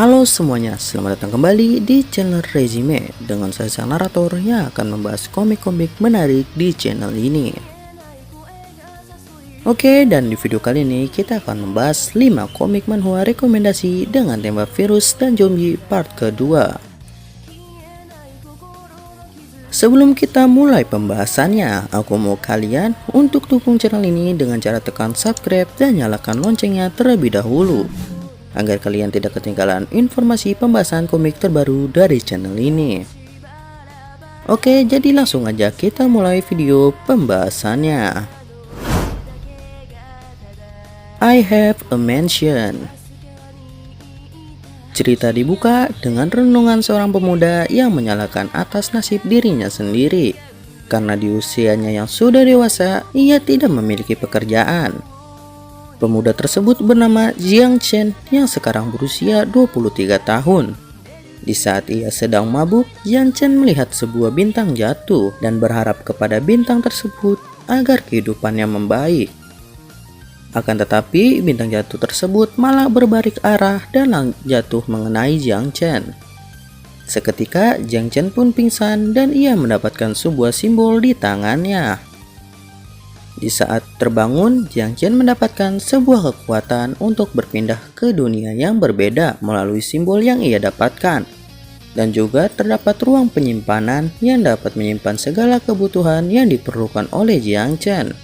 Halo semuanya, selamat datang kembali di channel Resume dengan saya sang narator yang akan membahas komik-komik menarik di channel ini. Oke, dan di video kali ini kita akan membahas 5 komik manhwa rekomendasi dengan tema virus dan zombie part kedua. Sebelum kita mulai pembahasannya, aku mau kalian untuk dukung channel ini dengan cara tekan subscribe dan nyalakan loncengnya terlebih dahulu, agar kalian tidak ketinggalan informasi pembahasan komik terbaru dari channel ini. Oke, jadi langsung aja kita mulai video pembahasannya. I Have a Mansion. Cerita dibuka dengan renungan seorang pemuda yang menyalahkan atas nasib dirinya sendiri, karena di usianya yang sudah dewasa, ia tidak memiliki pekerjaan. Pemuda tersebut bernama Jiang Chen yang sekarang berusia 23 tahun. Di saat ia sedang mabuk, Jiang Chen melihat sebuah bintang jatuh dan berharap kepada bintang tersebut agar kehidupannya membaik. Akan tetapi, bintang jatuh tersebut malah berbalik arah dan jatuh mengenai Jiang Chen. Seketika, Jiang Chen pun pingsan dan ia mendapatkan sebuah simbol di tangannya. Di saat terbangun, Jiang Chen mendapatkan sebuah kekuatan untuk berpindah ke dunia yang berbeda melalui simbol yang ia dapatkan. Dan juga terdapat ruang penyimpanan yang dapat menyimpan segala kebutuhan yang diperlukan oleh Jiang Chen.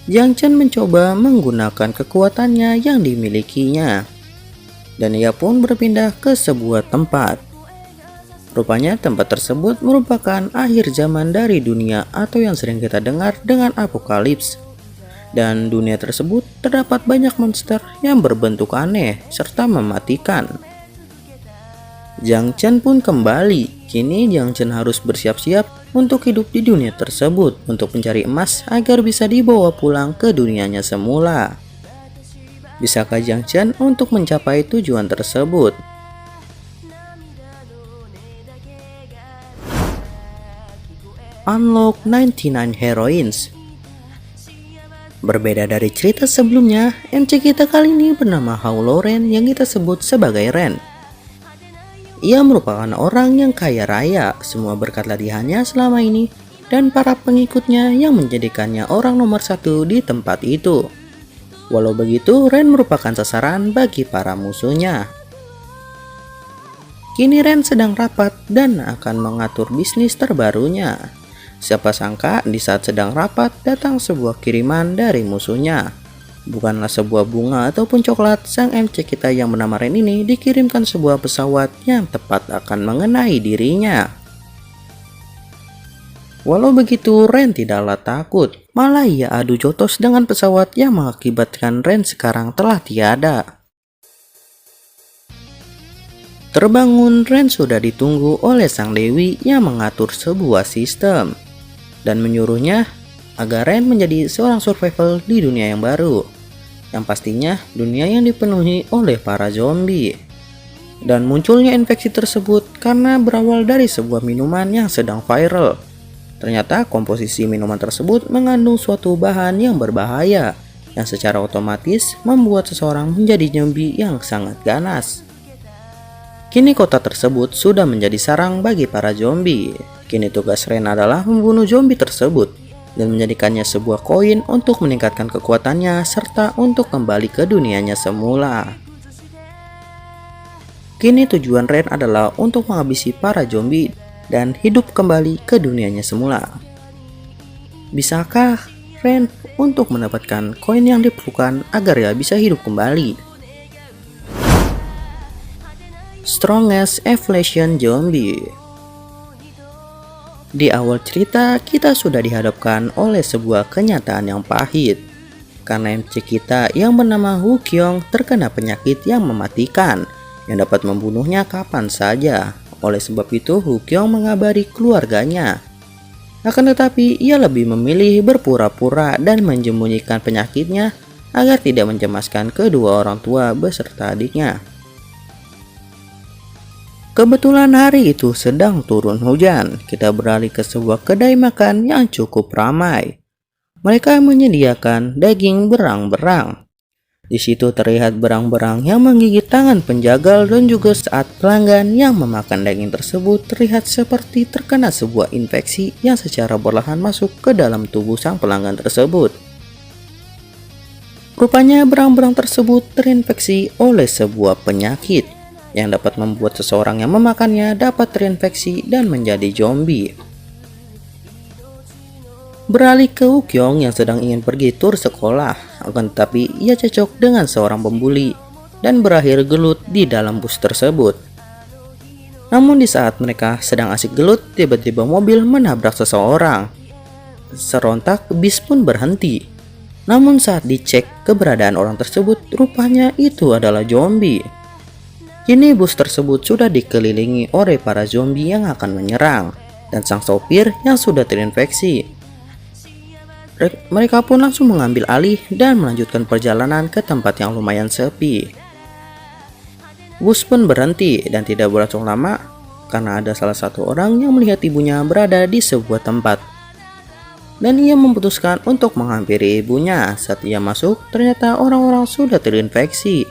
Jiang Chen mencoba menggunakan kekuatannya yang dimilikinya, dan ia pun berpindah ke sebuah tempat. Rupanya tempat tersebut merupakan akhir zaman dari dunia atau yang sering kita dengar dengan apokalips. Dan dunia tersebut terdapat banyak monster yang berbentuk aneh serta mematikan. Jiang Chen pun kembali. Kini Jiang Chen harus bersiap-siap untuk hidup di dunia tersebut untuk mencari emas agar bisa dibawa pulang ke dunianya semula. Bisakah Jiang Chen untuk mencapai tujuan tersebut? Unlock 99 Heroines. Berbeda dari cerita sebelumnya, MC kita kali ini bernama Hao Loren yang kita sebut sebagai Ren. Ia merupakan orang yang kaya raya, semua berkat latihannya selama ini, dan para pengikutnya yang menjadikannya orang nomor 1 di tempat itu. Walau begitu, Ren merupakan sasaran bagi para musuhnya. Kini Ren sedang rapat dan akan mengatur bisnis terbarunya. Siapa sangka di saat sedang rapat datang sebuah kiriman dari musuhnya. Bukanlah sebuah bunga ataupun coklat, sang MC kita yang bernama Ren ini dikirimkan sebuah pesawat yang tepat akan mengenai dirinya. Walau begitu, Ren tidaklah takut, malah ia adu jotos dengan pesawat yang mengakibatkan Ren sekarang telah tiada. Terbangun, Ren sudah ditunggu oleh sang Dewi yang mengatur sebuah sistem dan menyuruhnya agar Ren menjadi seorang survival di dunia yang baru, yang pastinya dunia yang dipenuhi oleh para zombie. Dan munculnya infeksi tersebut karena berawal dari sebuah minuman yang sedang viral. Ternyata komposisi minuman tersebut mengandung suatu bahan yang berbahaya yang secara otomatis membuat seseorang menjadi zombie yang sangat ganas. Kini kota tersebut sudah menjadi sarang bagi para zombie. Kini tugas Ren adalah membunuh zombie tersebut dan menjadikannya sebuah koin untuk meningkatkan kekuatannya serta untuk kembali ke dunianya semula. Kini tujuan Ren adalah untuk menghabisi para zombie dan hidup kembali ke dunianya semula. Bisakah Ren untuk mendapatkan koin yang diperlukan agar ia bisa hidup kembali? Strongest Evolution Zombie. Di awal cerita, kita sudah dihadapkan oleh sebuah kenyataan yang pahit. Karena MC kita yang bernama Hu Kyong terkena penyakit yang mematikan, yang dapat membunuhnya kapan saja. Oleh sebab itu, Hu Kyong mengabari keluarganya. Akan tetapi, ia lebih memilih berpura-pura dan menyembunyikan penyakitnya agar tidak mencemaskan kedua orang tua beserta adiknya. Kebetulan hari itu sedang turun hujan, kita beralih ke sebuah kedai makan yang cukup ramai. Mereka menyediakan daging berang-berang. Di situ terlihat berang-berang yang menggigit tangan penjagal dan juga saat pelanggan yang memakan daging tersebut terlihat seperti terkena sebuah infeksi yang secara perlahan masuk ke dalam tubuh sang pelanggan tersebut. Rupanya berang-berang tersebut terinfeksi oleh sebuah penyakit yang dapat membuat seseorang yang memakannya dapat terinfeksi dan menjadi zombie. Beralih ke Wookyong yang sedang ingin pergi tur sekolah, akan tetapi ia cocok dengan seorang pembuli dan berakhir gelut di dalam bus tersebut. Namun di saat mereka sedang asik gelut, tiba-tiba mobil menabrak seseorang. Serontak bis pun berhenti. Namun saat dicek keberadaan orang tersebut, rupanya itu adalah zombie. Kini bus tersebut sudah dikelilingi oleh para zombie yang akan menyerang dan sang sopir yang sudah terinfeksi. Mereka pun langsung mengambil alih dan melanjutkan perjalanan ke tempat yang lumayan sepi. Bus pun berhenti dan tidak berlangsung lama karena ada salah satu orang yang melihat ibunya berada di sebuah tempat. Dan ia memutuskan untuk menghampiri ibunya. Saat ia masuk, ternyata orang-orang sudah terinfeksi.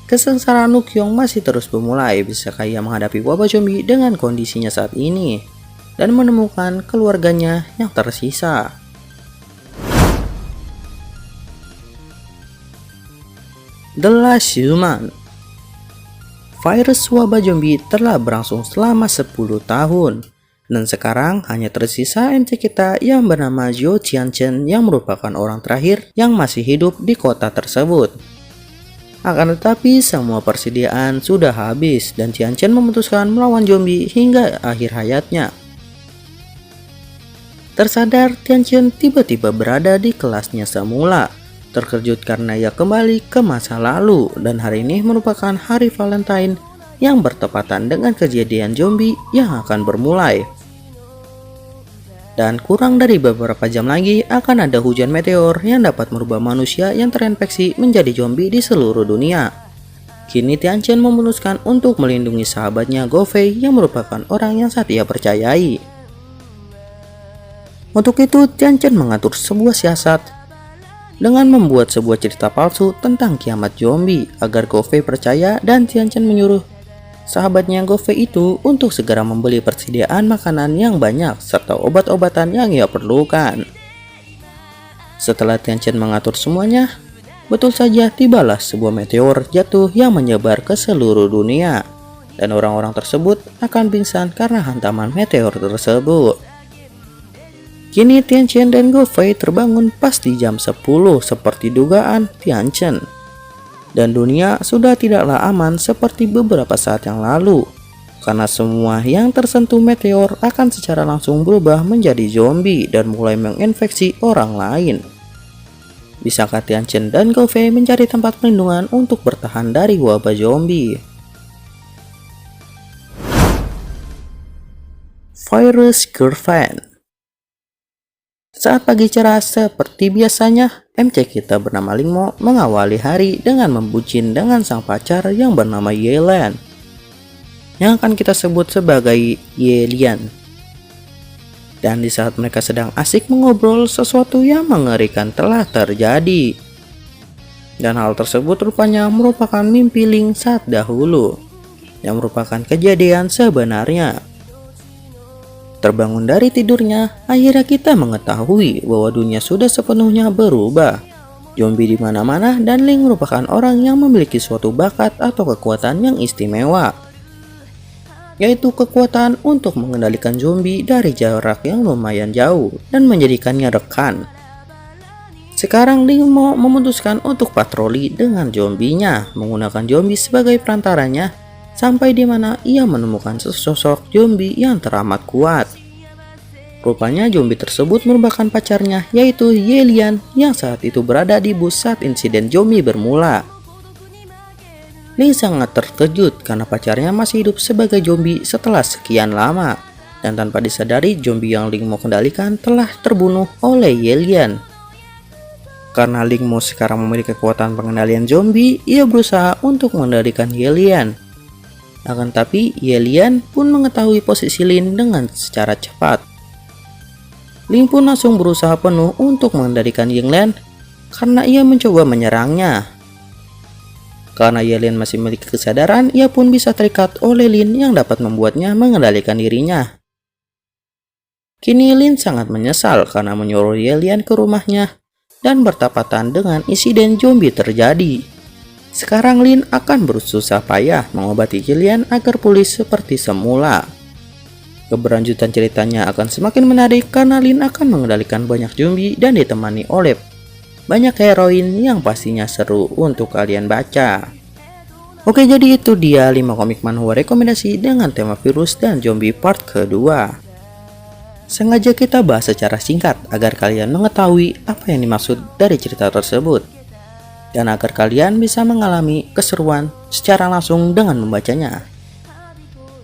Kesengsaraan Wookyong masih terus bermulai. Bisakah ia menghadapi wabah zombie dengan kondisinya saat ini dan menemukan keluarganya yang tersisa. The Last Human. Virus wabah zombie telah berlangsung selama 10 tahun dan sekarang hanya tersisa MC kita yang bernama Zhou Tianchen yang merupakan orang terakhir yang masih hidup di kota tersebut. Akan tetapi semua persediaan sudah habis dan Tianchen memutuskan melawan zombie hingga akhir hayatnya. Tersadar, Tianchen tiba-tiba berada di kelasnya semula. Terkejut karena ia kembali ke masa lalu dan hari ini merupakan hari Valentine yang bertepatan dengan kejadian zombie yang akan bermulai. Dan kurang dari beberapa jam lagi akan ada hujan meteor yang dapat merubah manusia yang terinfeksi menjadi zombie di seluruh dunia. Kini Tianchen memutuskan untuk melindungi sahabatnya Gofei yang merupakan orang yang saat ia percayai. Untuk itu, Tianchen mengatur sebuah siasat dengan membuat sebuah cerita palsu tentang kiamat zombie agar Gofei percaya, dan Tianchen menyuruh sahabatnya Gofei itu untuk segera membeli persediaan makanan yang banyak serta obat-obatan yang ia perlukan. Setelah Tianchen mengatur semuanya, betul saja tibalah sebuah meteor jatuh yang menyebar ke seluruh dunia dan orang-orang tersebut akan pingsan karena hantaman meteor tersebut. Kini Tianchen dan Gofei terbangun pas di jam 10 seperti dugaan Tianchen. Dan dunia sudah tidaklah aman seperti beberapa saat yang lalu. Karena semua yang tersentuh meteor akan secara langsung berubah menjadi zombie dan mulai menginfeksi orang lain. Bisakah Tianchen dan Gofei mencari tempat perlindungan untuk bertahan dari wabah zombie? Virus Girlfriend. Saat pagi cerah seperti biasanya, MC kita bernama Lingmo mengawali hari dengan membucin dengan sang pacar yang bernama Yelan, yang akan kita sebut sebagai Yelian. Dan di saat mereka sedang asik mengobrol, sesuatu yang mengerikan telah terjadi. Dan hal tersebut rupanya merupakan mimpi Ling saat dahulu, yang merupakan kejadian sebenarnya. Terbangun dari tidurnya, akhirnya kita mengetahui bahwa dunia sudah sepenuhnya berubah. Zombie di mana-mana dan Ling merupakan orang yang memiliki suatu bakat atau kekuatan yang istimewa, yaitu kekuatan untuk mengendalikan zombie dari jarak yang lumayan jauh dan menjadikannya rekan. Sekarang Ling memutuskan untuk patroli dengan zombinya, menggunakan zombie sebagai perantaranya sampai di mana ia menemukan sesosok zombie yang teramat kuat. Rupanya zombie tersebut merupakan pacarnya, yaitu Yelian yang saat itu berada di bus saat insiden zombie bermula. Ling sangat terkejut karena pacarnya masih hidup sebagai zombie setelah sekian lama, dan tanpa disadari zombie yang Ling mau kendalikan telah terbunuh oleh Yelian. Karena Ling Mo sekarang memiliki kekuatan pengendalian zombie, ia berusaha untuk mengendalikan Yelian. Akan tapi Yelian pun mengetahui posisi Lin dengan secara cepat. Ling pun langsung berusaha penuh untuk mengendalikan Yinglan karena ia mencoba menyerangnya. Karena Lin masih memiliki kesadaran, ia pun bisa terikat oleh Lin yang dapat membuatnya mengendalikan dirinya. Kini Lin sangat menyesal karena menyuruh Lian ke rumahnya dan bertepatan dengan insiden zombie terjadi. Sekarang Lin akan berusaha payah mengobati Lian agar pulih seperti semula. Keberlanjutan ceritanya akan semakin menarik karena Lin akan mengendalikan banyak zombie dan ditemani oleh banyak heroin yang pastinya seru untuk kalian baca. Oke, jadi itu dia 5 komik manhwa rekomendasi dengan tema virus dan zombie part kedua. Sengaja kita bahas secara singkat agar kalian mengetahui apa yang dimaksud dari cerita tersebut, dan agar kalian bisa mengalami keseruan secara langsung dengan membacanya.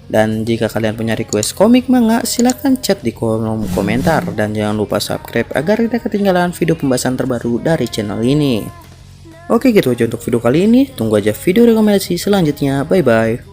Dan jika kalian punya request komik manga, silahkan chat di kolom komentar. Dan jangan lupa subscribe agar tidak ketinggalan video pembahasan terbaru dari channel ini. Oke, gitu aja untuk video kali ini. Tunggu aja video rekomendasi selanjutnya. Bye bye.